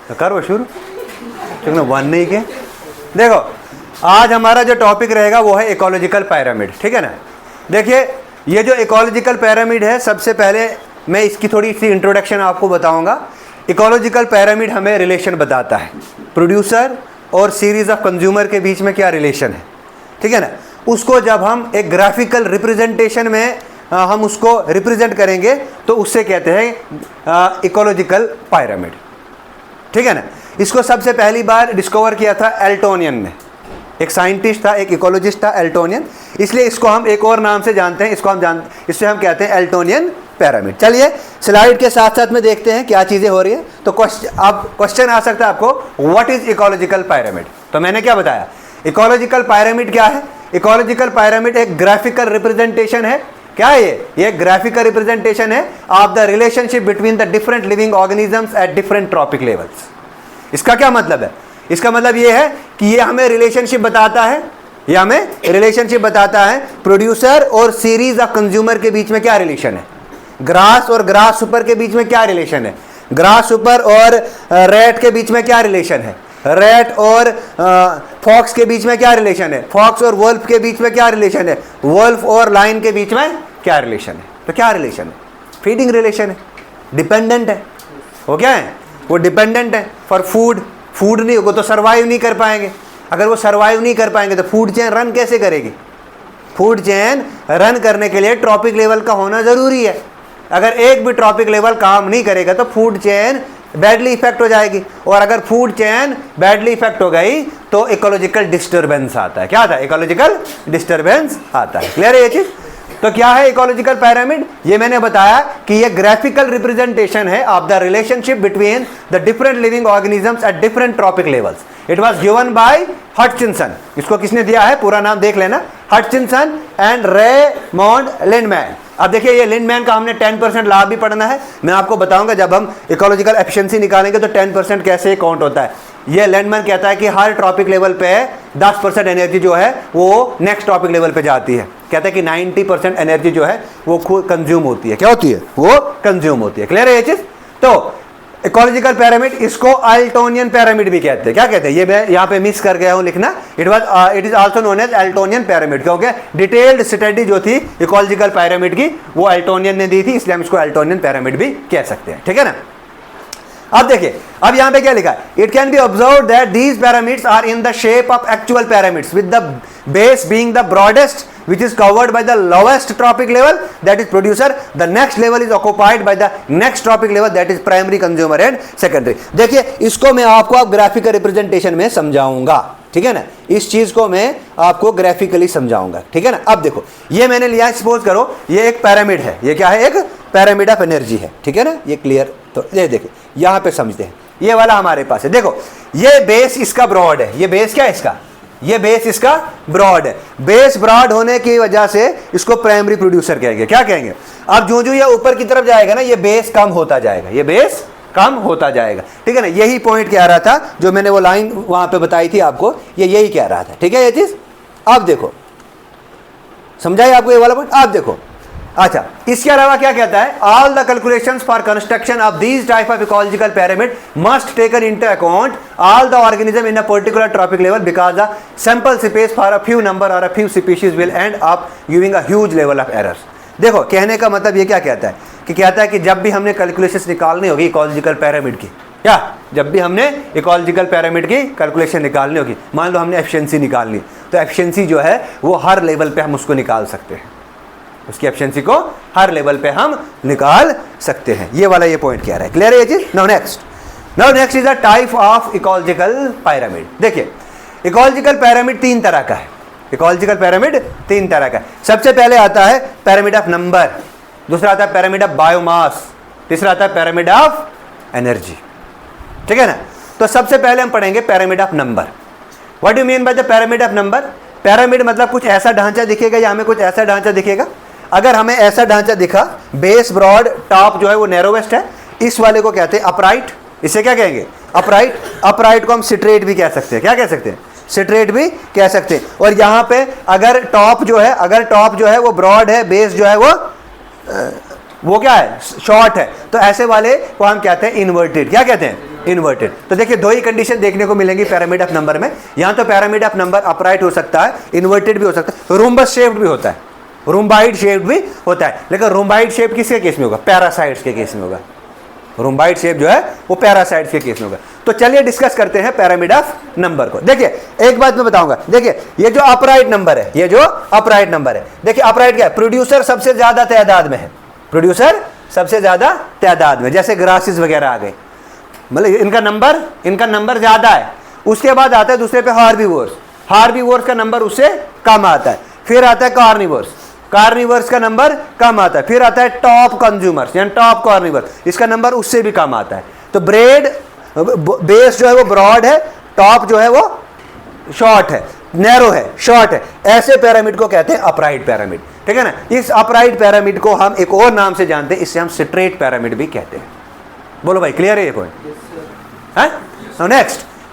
तो करो शुरू, क्योंकि वन नहीं के। देखो आज हमारा जो टॉपिक रहेगा वो है इकोलॉजिकल पिरामिड, ठीक है ना। देखिए ये जो इकोलॉजिकल पिरामिड है, सबसे पहले मैं इसकी थोड़ी सी इंट्रोडक्शन आपको बताऊंगा। इकोलॉजिकल पिरामिड हमें रिलेशन बताता है प्रोड्यूसर और सीरीज ऑफ कंज्यूमर के बीच में क्या रिलेशन है, ठीक है ना। उसको जब हम एक ग्राफिकल रिप्रेजेंटेशन में हम उसको रिप्रेजेंट करेंगे तो उससे कहते हैं इकोलॉजिकल पिरामिड, ठीक है ना। इसको सबसे पहली बार डिस्कवर किया था एल्टोनियन ने, एक साइंटिस्ट था, एक इकोलॉजिस्ट था एल्टोनियन, इसलिए इसको हम एक और नाम से जानते हैं, इससे हम कहते हैं एल्टोनियन पिरामिड। चलिए स्लाइड के साथ साथ में देखते हैं क्या चीज़ें हो रही है। तो क्वेश्चन आ सकता है आपको, व्हाट इज इकोलॉजिकल पिरामिड। तो मैंने क्या बताया, इकोलॉजिकल पिरामिड क्या है। इकोलॉजिकल पिरामिड एक ग्राफिकल रिप्रेजेंटेशन है। क्या है ये ग्राफिकल रिप्रेजेंटेशन है of the relationship between the different living organisms at different trophic levels. इसका क्या मतलब है, इसका मतलब ये है कि ये हमें रिलेशनशिप बताता है, ये हमें रिलेशनशिप बताता है प्रोड्यूसर और सीरीज ऑफ कंज्यूमर के बीच में क्या रिलेशन है, ग्रास और ग्रास सुपर के बीच में क्या रिलेशन है, ग्रास सुपर और रेट के बीच में क्या रिलेशन है, रेट और फॉक्स के बीच में क्या रिलेशन है, फॉक्स और वुल्फ के बीच में क्या रिलेशन है, वुल्फ और लायन के बीच में क्या रिलेशन है। तो क्या रिलेशन है, फीडिंग रिलेशन है, डिपेंडेंट है। वो क्या है, वो डिपेंडेंट है फॉर फूड। फूड नहीं होगा तो सर्वाइव नहीं कर पाएंगे, अगर वो सर्वाइव नहीं कर पाएंगे तो फूड चेन रन कैसे करेगी। फूड चेन रन करने के लिए ट्रॉपिक लेवल का होना ज़रूरी है। अगर एक भी ट्रॉपिक लेवल काम नहीं करेगा तो फूड चेन बैडली इफेक्ट हो जाएगी, और अगर फूड चेन बैडली इफेक्ट हो गई तो इकोलॉजिकल डिस्टर्बेंस आता है। क्या आता है, इकोलॉजिकल डिस्टर्बेंस आता है। क्लियर है ये चीज़। तो क्या है इकोलॉजिकल पिरामिड, ये मैंने बताया कि ये ग्राफिकल रिप्रेजेंटेशन है of the relationship between the different living organisms at different trophic levels. It was given by Hutchinson. इसको किसने दिया है, पूरा नाम देख लेना, हटचिंसन एंड रेमोंड लिंडमैन। अब देखिए ये लिंडमैन का हमने 10% लाभ भी पढ़ना है, मैं आपको बताऊंगा जब हम इकोलॉजिकल एफिशिएंसी निकालेंगे तो 10% कैसे काउंट होता है। ये लिंडमैन कहता है कि हर ट्रॉपिक लेवल पे 10% एनर्जी जो है वो नेक्स्ट ट्रॉपिक लेवल पे जाती है। कहता है कि 90% एनर्जी जो है वो खुद कंज्यूम होती है। क्या होती है, वो कंज्यूम होती है। क्लियर है ये चीज। तो इकोलॉजिकल पिरामिड, इसको एल्टोनियन पिरामिड भी कहते हैं। क्या कहते हैं, ये मैं यहाँ पे मिस कर गया हूँ लिखना, it is also known as Eltonian pyramid, क्योंकि डिटेल्ड स्टडी जो थी इकोलॉजिकल पिरामिड की वो एल्टोनियन ने दी थी, इसलिए हम इसको एल्टोनियन पिरामिड भी कह सकते हैं। ठीक है ना। अब देखिए, अब यहां पे क्या लिखा है, it can be observe that these pyramids are in the shape of actual pyramids with the base being the broadest which is covered by the lowest tropic level, that is producer. The next level is occupied by the next tropic level, that is primary consumer and secondary. देखिए इसको मैं आपको अब graphical representation में समझाऊंगा, ठीक है ना। इस चीज को मैं आपको ग्राफिकली समझाऊंगा, ठीक है ना। अब देखो ये मैंने लिया, सपोज करो ये एक पिरामिड है, ये क्या है, एक पिरामिड ऑफ एनर्जी है, ठीक है ना। ये क्लियर, तो ये देखो यहां पे समझते हैं, ये वाला हमारे पास है। देखो ये बेस इसका ब्रॉड है, ये बेस क्या है इसका, ये बेस इसका ब्रॉड है। बेस ब्रॉड होने की वजह से इसको प्राइमरी प्रोड्यूसर कहेंगे। क्या कहेंगे, अब जो जो ये ऊपर की तरफ जाएगा ना, ये बेस कम होता जाएगा, ये बेस कम होता जाएगा, ठीक है ना। यही पॉइंट कह रहा था, जो मैंने वो लाइन वहां पे बताई थी आपको, ये यही कह रहा था, ठीक है ये चीज। अब देखो समझाइए आपको ये वाला पॉइंट। अब देखो अच्छा, इसके अलावा क्या कहता है, all the calculations for construction of these type of ecological pyramid must taken into account all the organism in a particular trophic level because the sample space for a few number or a few species will end up giving a huge level of errors. देखो कहने का मतलब ये क्या कहता है कि कहता है कि जब भी हमने कैलकुलेशंस निकालनी होगी इकोलॉजिकल पिरामिड की, क्या जब भी हमने इकोलॉजिकल पिरामिड की कैलकुलेशन निकालनी होगी, मान लो हमने एफिशिएंसी निकालनी, तो एफिशिएंसी जो है वो हर लेवल पे हम उसको निकाल सकते हैं, उसकी एफिशिएंसी को हर लेवल पे हम निकाल सकते हैं। ये वाला ये पॉइंट कह रहा है। क्लियर है ये चीज। Now next is a type of ecological pyramid. देखिए इकोलॉजिकल पिरामिड तीन तरह का है। इकोलॉजिकल पिरामिड तीन तरह का है। सबसे पहले आता है पिरामिड ऑफ नंबर, दूसरा आता है पिरामिड ऑफ बायोमास, तीसरा आता है पिरामिड ऑफ एनर्जी, ठीक है ना। तो सबसे पहले हम पढ़ेंगे pyramid of number. What do you mean by the pyramid of number. Pyramid मतलब कुछ ऐसा ढांचा दिखेगा या हमें कुछ ऐसा ढांचा दिखेगा। अगर हमें ऐसा ढांचा दिखा, बेस ब्रॉड, टॉप जो है वो नैरोवेस्ट है, इस वाले को कहते हैं अपराइट। इसे क्या कहेंगे, अपराइट। अपराइट को हम स्ट्रेट भी कह सकते हैं। क्या कह सकते हैं, स्ट्रेट भी कह सकते हैं। और यहाँ पे अगर टॉप जो है वो ब्रॉड है, बेस जो है वो क्या है, शॉर्ट है, तो ऐसे वाले को हम कहते हैं इन्वर्टेड। क्या कहते हैं, इन्वर्टेड। तो देखिए दो ही कंडीशन देखने को मिलेंगी पिरामिड ऑफ नंबर में। यहाँ तो पिरामिड ऑफ नंबर अपराइट हो सकता है, इन्वर्टेड भी हो सकता है, रोम्बस शेप्ड भी होता है, रोम्बाइड शेप्ड भी होता है। लेकिन रोम्बाइड शेप किसके केस में होगा? पैरासाइट्स के केस में होगा। रोम्बाइड शेप जो है वो पैरासाइट्स के केस में होगा। तो चलिए डिस्कस करते हैं पिरामिड ऑफ नंबर को। देखिए एक बात मैं बताऊंगा, देखिए ये जो अपराइट नंबर है, ये जो अपराइट नंबर है, देखिए अपराइट क्या है? प्रोड्यूसर सबसे ज्यादा तादाद में है, प्रोड्यूसर सबसे ज्यादा तादाद में, जैसे ग्रासेस वगैरह आ गए, मतलब इनका नंबर ज्यादा है। उसके बाद आता है दूसरे पे हार्बीवोर्स, हार्बीवोर्स का नंबर उससे कम आता है। फिर आता है कार्निवर्स, कार्निवर्स का नंबर कम आता है। फिर आता है टॉप कंज्यूमर्स यानी टॉप कार्निवर्स, इसका नंबर उससे भी कम आता है। तो ब्रेड बेस जो है वो ब्रॉड है, टॉप जो है वो शॉर्ट है, नैरो है, शॉर्ट है। ऐसे पिरामिड को कहते हैं अपराइट पिरामिड, ठीक है ना। इस अपराइट पिरामिड को हम एक और नाम से जानते हैं, इससे हम स्ट्रेट पिरामिड भी कहते हैं। बोलो भाई, क्लियर है ये पॉइंट?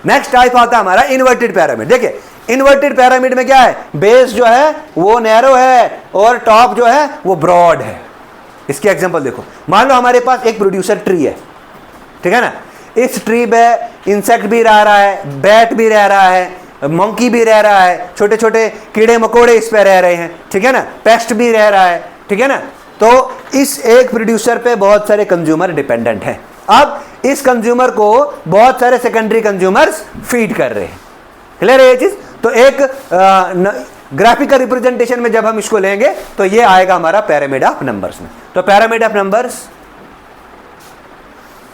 नेक्स्ट टाइप आता है हमारा इन्वर्टेड पिरामिड। देखिए इन्वर्टेड पिरामिड में क्या है? बेस जो है वो नैरो है और टॉप जो है वो ब्रॉड है। इसके एग्जांपल देखो, मान लो हमारे पास एक प्रोड्यूसर ट्री है, ठीक है ना। इस ट्री पे इंसेक्ट भी रह रहा है, बैट भी रह रहा है, मंकी भी रह रहा है, छोटे छोटे कीड़े मकोड़े इस पे रह रहे हैं, ठीक है ना, पेस्ट भी रह रहा है, ठीक है ना। तो इस एक प्रोड्यूसर पे बहुत सारे कंज्यूमर डिपेंडेंट हैं। अब इस कंज्यूमर को बहुत सारे सेकेंडरी कंज्यूमर्स फीड कर रहे हैं। क्लियर है ये चीज? तो एक ग्राफिकल रिप्रेजेंटेशन में जब हम इसको लेंगे तो ये आएगा हमारा पिरामिड ऑफ नंबर्स में। तो पिरामिड ऑफ नंबर्स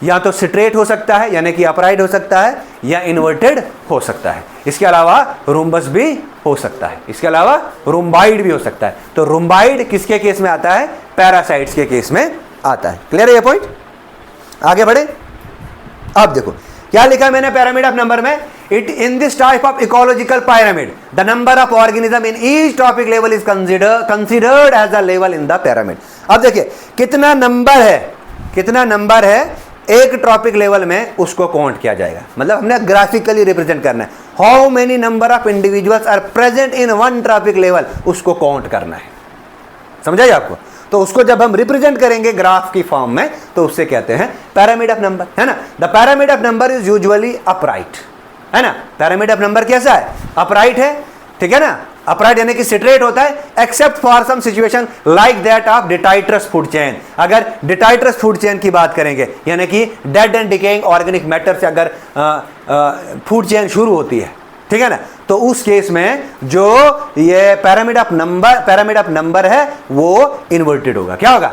या तो स्ट्रेट हो सकता है यानी कि अपराइट हो सकता है, या इन्वर्टेड हो सकता है। इसके अलावा रोम्बस भी हो सकता है, इसके अलावा रोम्बाइड भी हो सकता है। तो रोम्बाइड किसके केस में आता है? पैरासाइट्स के केस में आता है। क्लियर है ये पॉइंट? आगे बढ़े। अब देखो क्या लिखा है मैंने पिरामिड ऑफ नंबर में? It in this type of ecological pyramid the number of organism in each topic level is considered as a level in the pyramid. अब देखिए कितना नंबर है, कितना नंबर है एक टॉपिक लेवल में, उसको काउंट किया जाएगा। मतलब हमने ग्राफिकली रिप्रेजेंट करना है। How many number of individuals are present in one topic level, उसको काउंट करना है। समझा ये आपको? तो उसको जब हम रिप्रेजेंट करेंगे ग्राफ की फॉर्म में तो उससे कहते हैं पिरामिड ऑफ नंबर, है ना। The pyramid of number is usually upright, है ना। पिरामिड ऑफ नंबर कैसा है? अपराइट है, ठीक है ना। अपराइट यानी कि स्ट्रेट होता है, except for some situation like that of detritus food chain. अगर डिटाइट्रस फूड चेन की बात करेंगे यानी कि dead and decaying organic matter से अगर फूड चेन शुरू होती है, ठीक है ना, तो उस केस में जो ये पिरामिड ऑफ नंबर है वो इन्वर्टेड होगा। क्या होगा?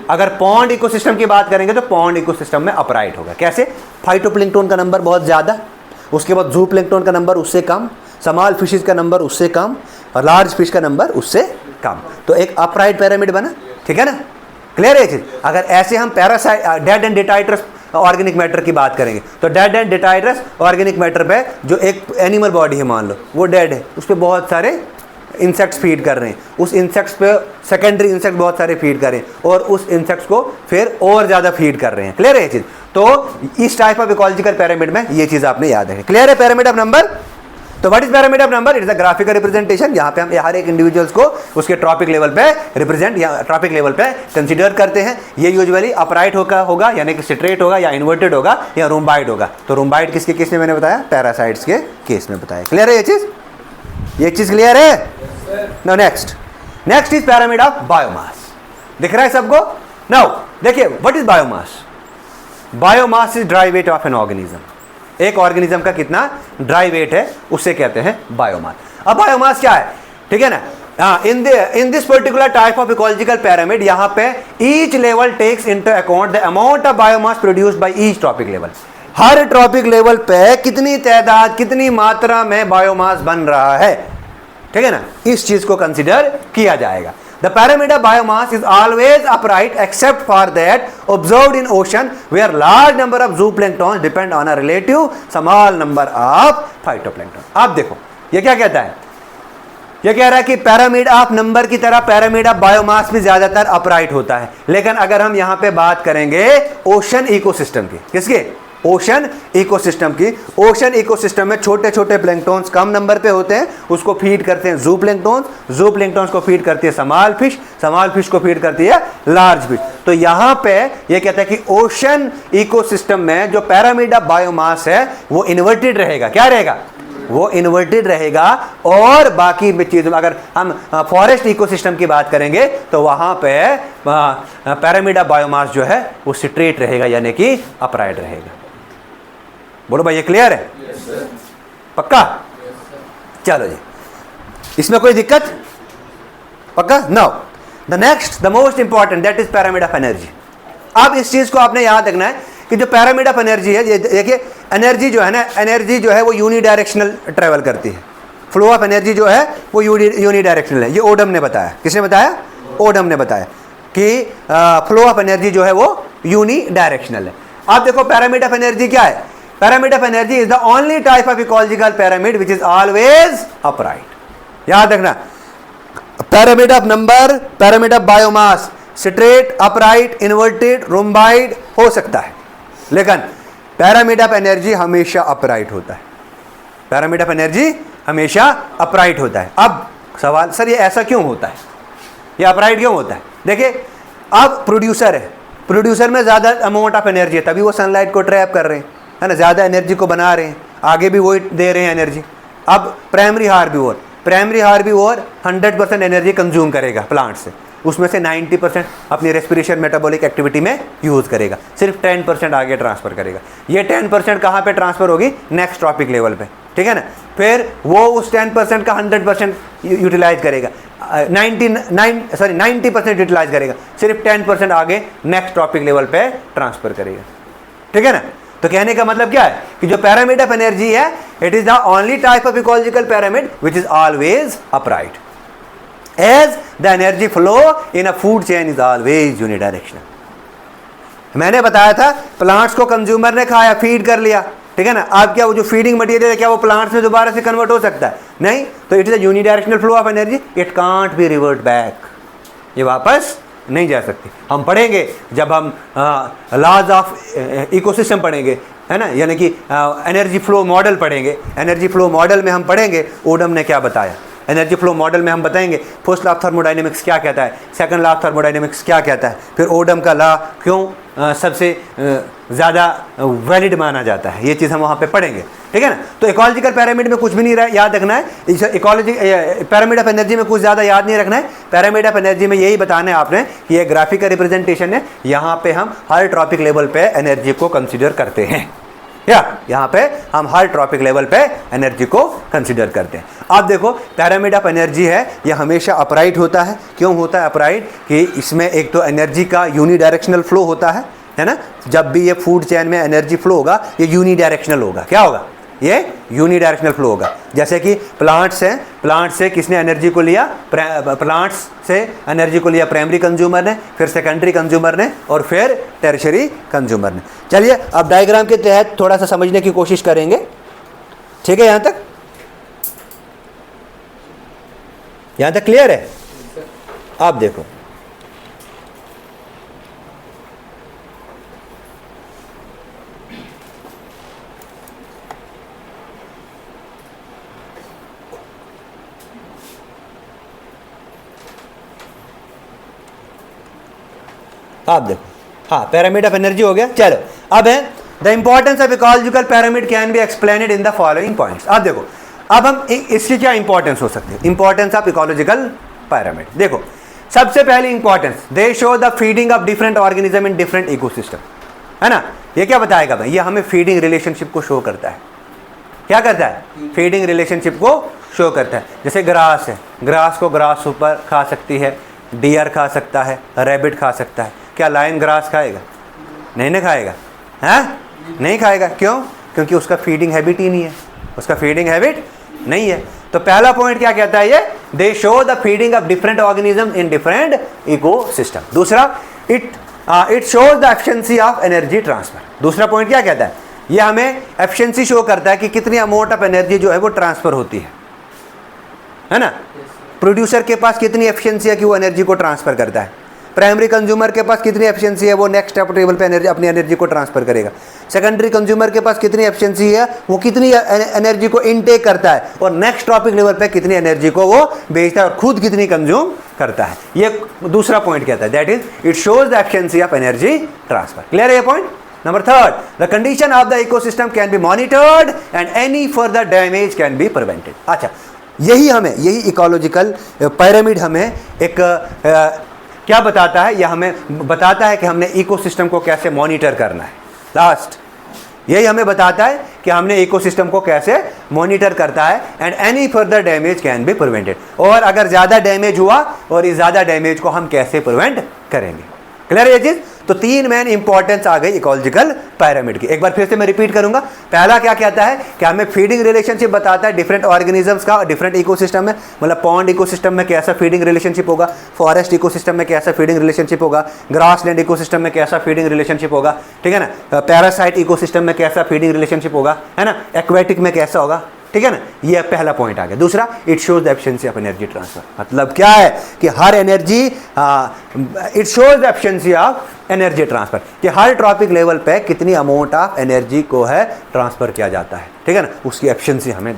अगर पॉन्ड इकोसिस्टम की बात करेंगे तो पॉन्ड इकोसिस्टम में अपराइट होगा। कैसे? फाइटोप्लैंक्टन का नंबर बहुत ज्यादा, उसके बाद जूप्लैंक्टन का नंबर उससे कम, स्मॉल फिशेस का नंबर उससे कम, और लार्ज फिश का नंबर उससे कम। तो एक अपराइट पिरामिड बना, ठीक है ना। क्लियर है चीज? अगर ऐसे हम parasite dead and detritus organic matter की बात करेंगे तो dead and detritus organic matter पे जो एक एनिमल बॉडी है, मान लो वो डेड है, उस पर बहुत सारे इंसेक्ट्स फीड कर रहे हैं, उस इंसेक्ट्स पे सेकेंडरी इंसेक्ट बहुत सारे फीड कर रहे हैं और उस इंसेक्ट्स को फिर और ज़्यादा फीड कर रहे हैं। क्लियर है ये चीज़? तो इस टाइप ऑफ इकोलॉजिकल पिरामिड में ये चीज़ आपने याद रखनी। क्लियर है पिरामिड ऑफ नंबर? तो what is pyramid of number? It is a graphical representation. यहाँ पे हम हर एक इंडिविजुअल्स को उसके ट्रॉपिक लेवल पे रिप्रेजेंट या ट्रॉपिक लेवल पे कंसीडर करते हैं। ये यूजुअली अपराइट होगा यानी कि स्ट्रेट होगा, या इन्वर्टेड होगा, या रोम्बाइड होगा। तो रोम्बाइड किसके केस में मैंने बताया? पैरासाइट्स के केस में बताया। क्लियर है ये चीज? ये चीज क्लियर है? Now next is pyramid of biomass. दिख रहा है सबको? नाउ देखिए what is biomass? Biomass is dry weight of an organism. एक ऑर्गेनिज्म का कितना ड्राई वेट है उसे कहते हैं बायोमास। अब बायोमास क्या है? ठीक है ना। In this particular type of ecological pyramid, यहाँ पे each level takes into account the amount of biomass produced by each topic level. हर टॉपिक लेवल पे कितनी तादाद, कितनी मात्रा में बायोमास बन रहा है, ठीक है ना, इस चीज को कंसिडर किया जाएगा। The pyramid of biomass is always upright except for that observed in ocean where large number of zooplanktons depend on a relative small number of phytoplankton। अब देखो ये क्या कहता है? ये कह रहा है कि पिरामिड ऑफ नंबर की तरह पिरामिड ऑफ बायोमास भी ज्यादातर अपराइट होता है। लेकिन अगर हम यहाँ पे बात करेंगे ओशन इकोसिस्टम की, किसके? ओशन इकोसिस्टम की। ओशन इकोसिस्टम में छोटे छोटे प्लैंक्टन्स कम नंबर पे होते हैं, उसको फीड करते हैं जू प्लैंक्टन्स को फीड करती है स्मॉल फिश को फीड करती है लार्ज फिश। तो यहाँ पे ये कहता है कि ओशन इकोसिस्टम में जो पिरामिड ऑफ बायोमास है वो इन्वर्टेड रहेगा। क्या रहेगा? वो इन्वर्टेड रहेगा। और बाकी चीज़ों में अगर हम फॉरेस्ट इकोसिस्टम की बात करेंगे तो वहाँ पे पिरामिड ऑफ बायोमास जो है वो स्ट्रेट रहेगा, यानी कि अपराइट रहेगा। बोलो भाई, ये क्लियर है? पक्का? चलो जी, इसमें कोई दिक्कत? पक्का? Now the next, the most important, that is pyramid of energy. अब इस चीज़ को आपने याद रखना है कि जो पिरामिड ऑफ एनर्जी है, ये देखिए एनर्जी जो है ना, एनर्जी जो है वो यूनिडायरेक्शनल ट्रेवल करती है। फ्लो ऑफ एनर्जी जो है वो यूनिडायरेक्शनल है। ये ओडम ने बताया। किसने बताया? ओडम ने बताया कि फ्लो ऑफ एनर्जी जो है वो यूनिडायरेक्शनल है। अब देखो पिरामिड ऑफ एनर्जी क्या है? Pyramid of energy is the only type of ecological pyramid which is always upright. याद रखना, pyramid of number, pyramid of biomass straight, upright, inverted, rhomboid हो सकता है, लेकिन पिरामिड ऑफ एनर्जी हमेशा अपराइट होता है। पिरामिड ऑफ एनर्जी हमेशा अपराइट होता है। अब सवाल, सर ये ऐसा क्यों होता है, ये अपराइट क्यों होता है? देखिए, अब प्रोड्यूसर है, प्रोड्यूसर में ज़्यादा अमाउंट ऑफ एनर्जी है, तभी वो सनलाइट को ट्रैप कर रहे हैं, है ना, ज़्यादा एनर्जी को बना रहे हैं, आगे भी वही दे रहे हैं एनर्जी। अब प्राइमरी हार्बीवोर 100% एनर्जी कंज्यूम करेगा प्लांट से, उसमें से 90% अपनी रेस्पिरेशन मेटाबॉलिक एक्टिविटी में यूज़ करेगा, सिर्फ 10% आगे ट्रांसफ़र करेगा। ये 10% कहाँ पे ट्रांसफ़र होगी? नेक्स्ट ट्रॉपिक लेवल पे, ठीक है ना। फिर वो उस 10% का 100% यूटिलाइज करेगा, 90% यूटिलाइज करेगा, सिर्फ 10% आगे नेक्स्ट ट्रॉपिक लेवल पे ट्रांसफ़र करेगा, ठीक है ना। तो कहने का मतलब क्या है कि जो पिरामिड ऑफ एनर्जी है, it is the only type of ecological pyramid which is always upright, as the energy flow in a food chain is always unidirectional. मैंने बताया था प्लांट्स को कंज्यूमर ने खाया, फीड कर लिया, ठीक है ना। अब क्या वो जो फीडिंग मटेरियल है, क्या वो प्लांट्स में दोबारा से कन्वर्ट हो सकता है? नहीं। तो it is a unidirectional flow of energy, it can't be revert back, ये वापस नहीं जा सकती। हम पढ़ेंगे जब हम लॉज ऑफ इकोसिस्टम पढ़ेंगे, है ना, यानी कि एनर्जी फ्लो मॉडल पढ़ेंगे। एनर्जी फ्लो मॉडल में हम पढ़ेंगे ओडम ने क्या बताया। एनर्जी फ्लो मॉडल में हम बताएंगे फर्स्ट लॉ ऑफ थर्मोडायनेमिक्स क्या कहता है, सेकंड लॉ ऑफ थर्मोडायनेमिक्स क्या कहता है, फिर ओडम का लॉ क्यों सबसे ज़्यादा वैलिड माना जाता है, ये चीज़ हम वहाँ पे पढ़ेंगे, ठीक है ना। तो इकोलॉजिकल पिरामिड में कुछ भी नहीं याद रखना है, इकोलॉजी पिरामिड ऑफ एनर्जी में कुछ ज़्यादा याद नहीं रखना है। पिरामिड ऑफ एनर्जी में यही बताना है आपने कि ये ग्राफिक का रिप्रेजेंटेशन है, यहाँ पे हम हर ट्रॉपिक लेवल पे एनर्जी को कंसिडर करते हैं, या यहाँ पे हम हर ट्रॉपिक लेवल पे एनर्जी को कंसिडर करते हैं। अब देखो पिरामिड ऑफ एनर्जी है, ये हमेशा अपराइट होता है। क्यों होता है अपराइट? कि इसमें एक तो एनर्जी का यूनिडायरेक्शनल फ्लो होता है ना। जब भी ये फूड चेन में एनर्जी फ्लो होगा, ये यूनिडायरेक्शनल होगा। क्या होगा? ये यूनिडायरेक्शनल फ्लो होगा। जैसे कि प्लांट्स हैं, प्लांट से किसने एनर्जी को लिया? प्लांट्स से एनर्जी को लिया प्राइमरी कंज्यूमर ने, फिर सेकेंडरी कंज्यूमर ने, और फिर टर्शियरी कंज्यूमर ने। चलिए अब डायग्राम के तहत थोड़ा सा समझने की कोशिश करेंगे, ठीक है। यहाँ तक क्लियर है? आप देखो, आप देखो, हाँ, पिरामिड ऑफ एनर्जी हो गया। चलो अब है the importance of ecological pyramid can be explained in the following points. अब देखो, अब हम इसकी क्या इंपॉर्टेंस हो सकती है, इंपॉर्टेंस ऑफ इकोलॉजिकल पिरामिड। देखो, सबसे पहली importance, they show the feeding of different organism in different ecosystem, है ना। ये क्या बताएगा भाई? ये हमें फीडिंग रिलेशनशिप को शो करता है। क्या करता है? फीडिंग रिलेशनशिप को शो करता है। जैसे ग्रास है, ग्रास को ग्रास ऊपर खा सकती है, डियर खा सकता है, रैबिट खा सकता है। क्या लायन ग्रास खाएगा? नहीं ना खाएगा, हैं? नहीं खाएगा। क्यों? क्योंकि उसका फीडिंग हैबिट ही नहीं है, उसका फीडिंग हैबिट नहीं है। तो पहला पॉइंट क्या कहता है ये? They show the feeding of different organism in different ecosystem. दूसरा, it shows the efficiency of energy transfer. दूसरा पॉइंट क्या कहता है? ये हमें एफिशिएंसी शो करता है कि कितनी अमाउंट ऑफ एनर्जी जो है वो ट्रांसफर होती है ना। प्रोड्यूसर के पास कितनी एफिशिएंसी है कि वो एनर्जी को ट्रांसफर करता है, प्राइमरी कंज्यूमर के पास कितनी एफिशिएंसी है, वो नेक्स्ट स्टेप टेबल पे एनर्जी, अपनी एनर्जी को ट्रांसफर करेगा। सेकेंडरी कंज्यूमर के पास कितनी एफिशिएंसी है, वो कितनी एनर्जी को इनटेक करता है, और नेक्स्ट ट्रॉपिक लेवल पे कितनी एनर्जी को वो बेचता है और खुद कितनी कंज्यूम करता है। ये दूसरा पॉइंट कहता है, that is it shows the efficiency of energy transfer. Clear है ये point? Number third, the condition of the ecosystem can be monitored and any further damage can be prevented. अच्छा, यही इकोलॉजिकल पिरामिड हमें एक क्या बताता है, यह हमें बताता है कि हमने इकोसिस्टम को कैसे मॉनिटर करना है। लास्ट यही हमें बताता है कि हमने इकोसिस्टम को कैसे मॉनिटर करता है, and any further damage can be prevented, और अगर ज़्यादा डैमेज हुआ और इस ज़्यादा डैमेज को हम कैसे प्रिवेंट करेंगे। क्लियर है ये चीज़? तो तीन मेन इंपॉर्टेंस आ गई इकोलॉजिकल पिरामिड की। एक बार फिर से मैं रिपीट करूंगा। पहला क्या कहता है कि हमें फीडिंग रिलेशनशिप बताता है डिफरेंट ऑर्गेनिजम्स का डिफरेंट इकोसिस्टम में, मतलब पॉन्ड इकोसिस्टम में कैसा फीडिंग रिलेशनशिप होगा, फॉरेस्ट इकोसिस्टम में कैसा फीडिंग रिलेशनशिप होगा, ग्रासलैंड इकोसिस्टम में कैसा फीडिंग रिलेशनशिप होगा, ठीक है ना, पैरासाइट इकोसिस्टम में कैसा फीडिंग रिलेशनशिप होगा, है ना, एक्वेटिक में कैसा होगा, ठीक है ना। ये पहला पॉइंट आ गया। दूसरा, it shows the efficiency of energy transfer. मतलब क्या है कि हर energy, it shows the efficiency of energy transfer, कि हर ट्रॉपिक लेवल पे कितनी अमाउंट ऑफ एनर्जी को है ट्रांसफर किया जाता है, ठीक है ना, उसकी एफिशिएंसी हमें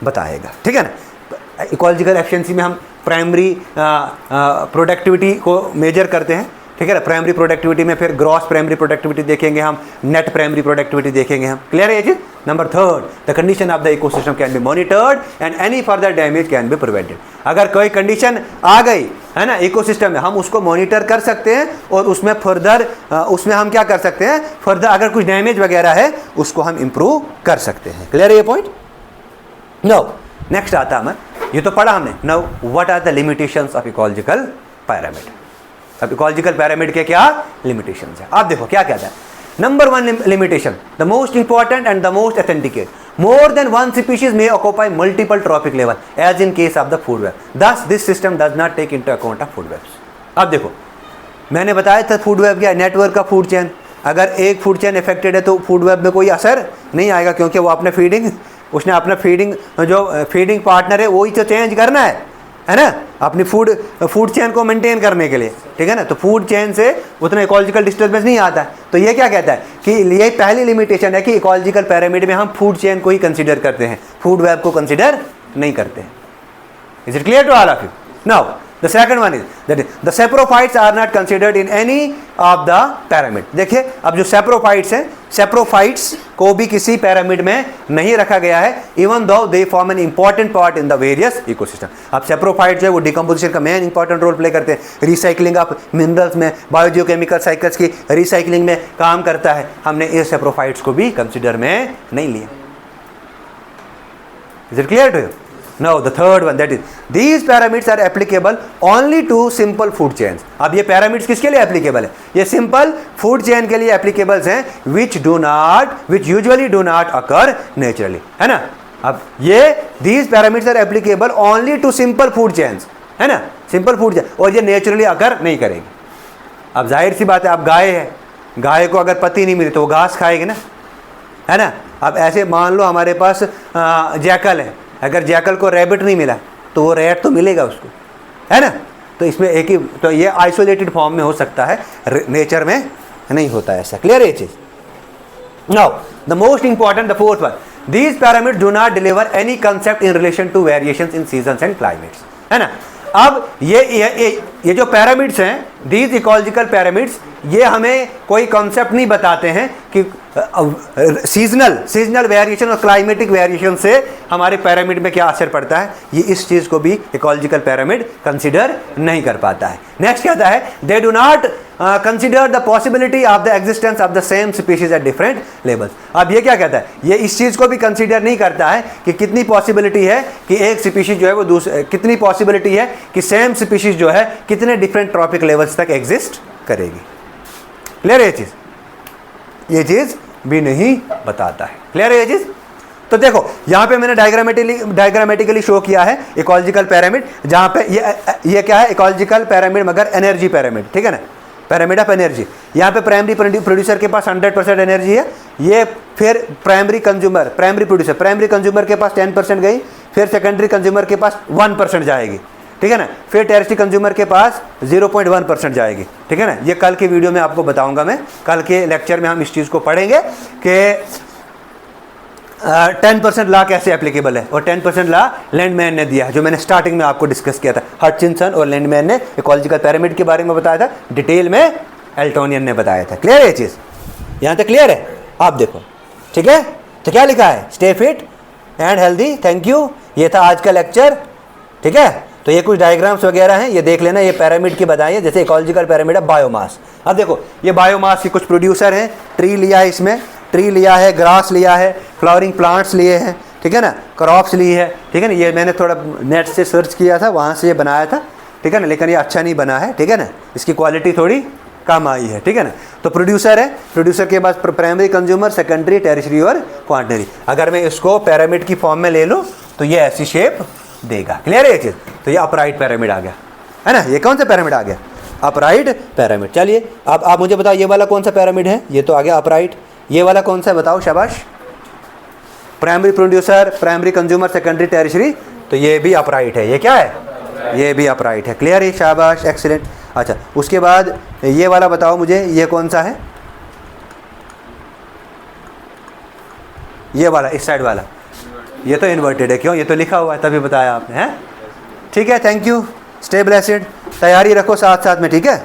बताएगा, ठीक है ना। इकोलॉजिकल एफिशिएंसी में हम प्राइमरी प्रोडक्टिविटी को मेजर करते हैं, ठीक है ना। प्राइमरी प्रोडक्टिविटी में फिर ग्रॉस प्राइमरी प्रोडक्टिविटी देखेंगे हम, नेट प्राइमरी प्रोडक्टिविटी देखेंगे हम। क्लियर है ये चीज? Number third, the condition of the ecosystem can be monitored and any further damage can be prevented. अगर कोई कंडीशन आ गई है ना इकोसिस्टम में, हम उसको मॉनिटर कर सकते हैं और उसमें फर्दर उसमें हम क्या कर सकते हैं, फर्दर अगर कुछ डैमेज वगैरह है उसको हम इंप्रूव कर सकते हैं। क्लियर है ये पॉइंट? नो, नेक्स्ट आता है, ये तो पढ़ा हमने। Now what are the limitations of ecological pyramid. अब इकोलॉजिकल पिरामिड के क्या लिमिटेशंस है, आप देखो क्या कहता है। Number one limitation, the most important and the most authenticate, more than one species may occupy multiple trophic level as in case of the food web. Thus this system does not take into account of food webs. अब देखो मैंने बताया था food web क्या, network का food chain. अगर एक food chain affected है तो फूड वेब में कोई असर नहीं आएगा, क्योंकि वो अपने उसने अपना जो फीडिंग पार्टनर है वही तो चेंज करना है ना, अपनी फूड चेन को मेंटेन करने के लिए, ठीक है ना। तो फूड चेन से उतना इकोलॉजिकल डिस्टर्बेंस नहीं आता है। तो ये क्या कहता है कि ये पहली लिमिटेशन है कि इकोलॉजिकल पिरामिड में हम फूड चेन को ही कंसीडर करते हैं, फूड वेब को कंसीडर नहीं करते हैं। Is it clear to all of you? Now the second one is that is the saprophytes are not considered in any of the pyramid. देखिए अब जो सेप्रोफाइट्स हैं, सेप्रोफाइट्स को भी किसी पिरामिड में नहीं रखा गया है, even though they form an important part in the various ecosystem. अब सेप्रोफाइट जो है वो डिकम्पोजिशन का मेन इंपॉर्टेंट रोल प्ले करते हैं, रिसाइकलिंग ऑफ मिनरल्स में, बायोजियोकेमिकल साइकिल्स की रिसाइकलिंग में काम करता है। हमने ये सेप्रोफाइट्स को भी कंसिडर में नहीं लिया। Is it clear to you? Now the third one, that is these pyramids are applicable only to simple food chains. अब ये pyramids किसके लिए applicable है? ये simple food chain के लिए applicable हैं, which usually do not occur naturally, है ना। अब ये these pyramids are applicable only to simple food chains, है ना, simple food chain, और ये naturally occur नहीं करेगी। अब जाहिर सी बात है, अब गाय है, गाय को अगर पत्ती नहीं मिली तो वो घास खाएगी ना, है ना। अब ऐसे मान लो हमारे पास जैकल है, अगर जैकल को रैबिट नहीं मिला तो वो रैट तो मिलेगा उसको, है ना। तो इसमें एक ही, तो ये आइसोलेटेड फॉर्म में हो सकता है, नेचर में नहीं होता है ऐसा। क्लियर है ये चीज? Now the most important, the fourth one, these pyramids do not deliver any concept in relation to variations in seasons and climates, है ना। अब ये जो पिरामिड्स हैं, दीज इकोलॉजिकल पिरामिड्स, ये हमें कोई कॉन्सेप्ट नहीं बताते हैं कि सीजनल वेरिएशन और क्लाइमेटिक वेरिएशन से हमारे पिरामिड में क्या असर पड़ता है। ये इस चीज़ को भी इकोलॉजिकल पिरामिड कंसिडर नहीं कर पाता है। नेक्स्ट कहता है they do not consider the possibility of the existence of the same species at different levels. अब ये क्या कहता है, ये इस चीज़ को भी कंसिडर नहीं करता है कि कितनी पॉसिबिलिटी है कि एक स्पीशीज जो है वो कितनी पॉसिबिलिटी है कि सेम स्पीशीज जो है कितने डिफरेंट ट्रॉपिक लेवल्स तक एग्जिस्ट करेगी। क्लियर है ये चीज़? ये चीज़ भी नहीं बताता है। क्लियर है ये चीज़? तो देखो यहाँ पे मैंने डायग्रामेटिकली शो किया है इकोलॉजिकल पिरामिड, जहाँ पे ये क्या है, इकोलॉजिकल पिरामिड मगर एनर्जी पिरामिड, ठीक है ना, पिरामिड ऑफ एनर्जी। यहाँ पे प्राइमरी प्रोड्यूसर के पास 100% एनर्जी है, ये फिर प्राइमरी कंज्यूमर के पास 10% गई, फिर सेकेंडरी कंज्यूमर के पास 1% जाएगी, ठीक है ना। फिर टेरिटरी कंज्यूमर के पास 0.1% जाएगी, ठीक है ना। ये कल की वीडियो में आपको बताऊंगा, मैं कल के लेक्चर में हम इस चीज़ को पढ़ेंगे कि 10% लॉ कैसे एप्लीकेबल है, और 10% लॉ लैंडमैन ने दिया है, जो मैंने स्टार्टिंग में आपको डिस्कस किया था। हटचिंसन और लैंडमैन ने इकोलॉजिकल पिरामिड के बारे में बताया था, डिटेल में एल्टोनियन ने बताया था। क्लियर है ये चीज़, यहाँ तक क्लियर है? आप देखो, ठीक है। तो क्या लिखा है, stay fit and healthy. Thank you, ये था आज का लेक्चर, ठीक है। तो ये कुछ डायग्राम्स वगैरह हैं, ये देख लेना, ये पिरामिड की बताइए, जैसे इकोलॉजिकल पिरामिड है बायोमास। अब देखो ये बायोमास के कुछ प्रोड्यूसर हैं, ट्री लिया है, इसमें ट्री लिया है, ग्रास लिया है, फ्लावरिंग प्लांट्स लिए हैं, ठीक है ना, क्रॉप्स ली है, ठीक है ना। ये मैंने थोड़ा नेट से सर्च किया था, वहाँ से ये बनाया था, ठीक है ना, लेकिन ये अच्छा नहीं बना है, ठीक है ना, इसकी क्वालिटी थोड़ी कम आई है, ठीक है ना। तो प्रोड्यूसर है, प्रोड्यूसर के पास प्राइमरी कंज्यूमर, सेकेंडरी, टेरिटरी और क्वांटरी। अगर मैं इसको पिरामिड की फॉर्म में ले लूँ तो ये ऐसी शेप देगा। क्लियर है ये चीज़? तो ये अपराइट पिरामिड आ गया, है ना। ये कौन सा पिरामिड आ गया, अपराइट पिरामिड। चलिए अब आप मुझे बताओ, ये वाला कौन सा पिरामिड है, ये तो आ गया अपराइट। ये वाला कौन सा है बताओ, शाबाश। Primary producer, primary consumer, secondary, territory, तो ये भी अपराइट है। ये क्या है, ये भी अपराइट है। क्लियर है, शाबाश, एक्सीलेंट। अच्छा, उसके बाद ये वाला बताओ मुझे, ये कौन सा है, ये वाला, इस साइड वाला, ये तो इन्वर्टेड है। क्यों, ये तो लिखा हुआ है, तभी बताया आपने, हैं। ठीक है, थैंक यू, स्टे ब्लेस्ड, तैयारी रखो साथ साथ में, ठीक है।